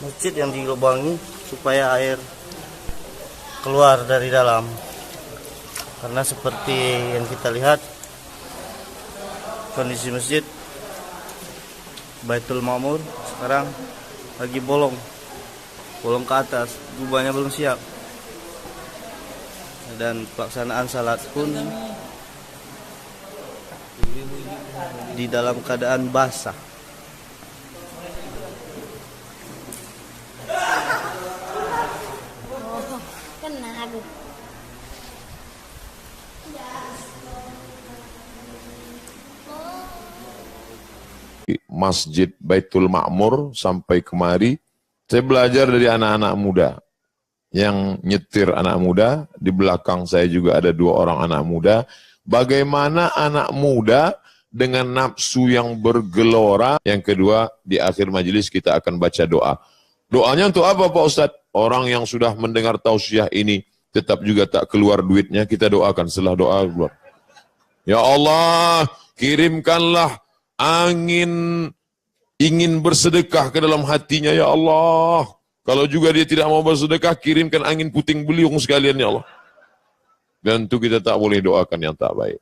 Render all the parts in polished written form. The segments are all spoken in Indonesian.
masjid yang dilubangi supaya air keluar dari dalam. Karena seperti yang kita lihat, kondisi masjid Baitul Ma'mur sekarang lagi bolong ke atas, gubahnya belum siap, dan pelaksanaan salat pun di dalam keadaan basah. Oh, kena aku. Masjid Baitul Ma'mur sampai kemari, saya belajar dari anak-anak muda. Yang nyetir anak muda, di belakang saya juga ada 2 orang anak muda. Bagaimana anak muda dengan nafsu yang bergelora. Yang kedua, di akhir majelis kita akan baca doa. Doanya untuk apa Pak Ustadz? Orang yang sudah mendengar tausiah ini, tetap juga tak keluar duitnya, kita doakan setelah doa keluar. Ya Allah, kirimkanlah angin ingin bersedekah ke dalam hatinya, ya Allah. Kalau juga dia tidak mau bersedekah, kirimkan angin puting beliung sekalian, ya Allah. Dan itu kita tak boleh doakan yang tak baik.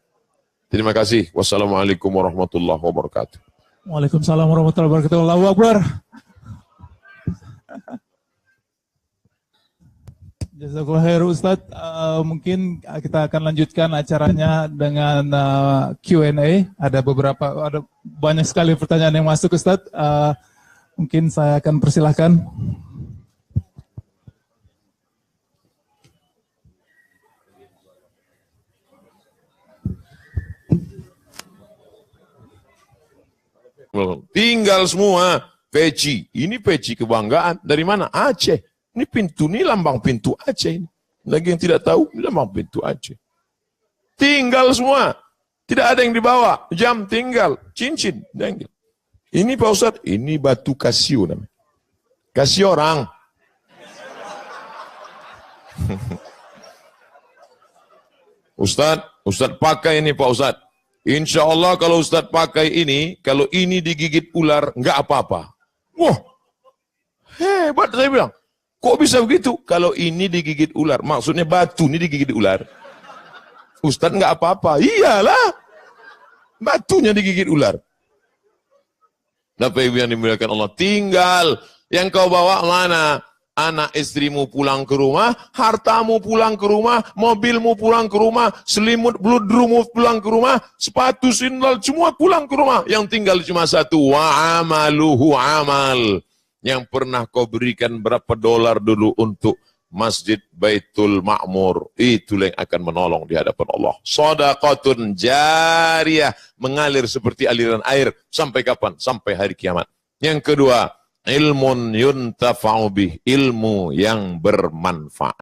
Terima kasih. Wassalamualaikum warahmatullahi wabarakatuh. Waalaikumsalam warahmatullahi wabarakatuh. Allahu Akbar. Jazakallah khair Ustadz. Mungkin kita akan lanjutkan acaranya dengan Q&A. Ada banyak sekali pertanyaan yang masuk Ustadz. Mungkin saya akan persilahkan. Tinggal semua peci. Ini peci kebanggaan. Dari mana? Aceh. Ini pintu, ini lambang pintu Aceh. Ini. Lagi yang tidak tahu, ini lambang pintu Aceh. Tinggal semua. Tidak ada yang dibawa. Jam tinggal. Cincin. Tinggal. Ini Pak Ustadz, ini batu kasio namanya. Kasih orang. Ustadz pakai ini Pak Ustadz. Insya Allah kalau Ustadz pakai ini, kalau ini digigit ular, nggak apa-apa. Wah, hebat saya bilang. Kok bisa begitu? Kalau ini digigit ular, maksudnya batu ini digigit ular. Ustadz nggak apa-apa. Iyalah, batunya digigit ular. Bapak Ibu yang dimuliakan Allah, tinggal yang kau bawa mana? Anak istrimu pulang ke rumah, hartamu pulang ke rumah, mobilmu pulang ke rumah, selimut bludrumu pulang ke rumah, sepatu sindal semua pulang ke rumah. Yang tinggal cuma satu, wa amaluhu amal. Yang pernah kau berikan berapa dolar dulu untuk Masjid Baitul Ma'mur, itulah yang akan menolong di hadapan Allah. Shadaqatun jariyah, mengalir seperti aliran air. Sampai kapan? Sampai hari kiamat. Yang kedua, ilmun yuntafa'u bih, ilmu yang bermanfaat.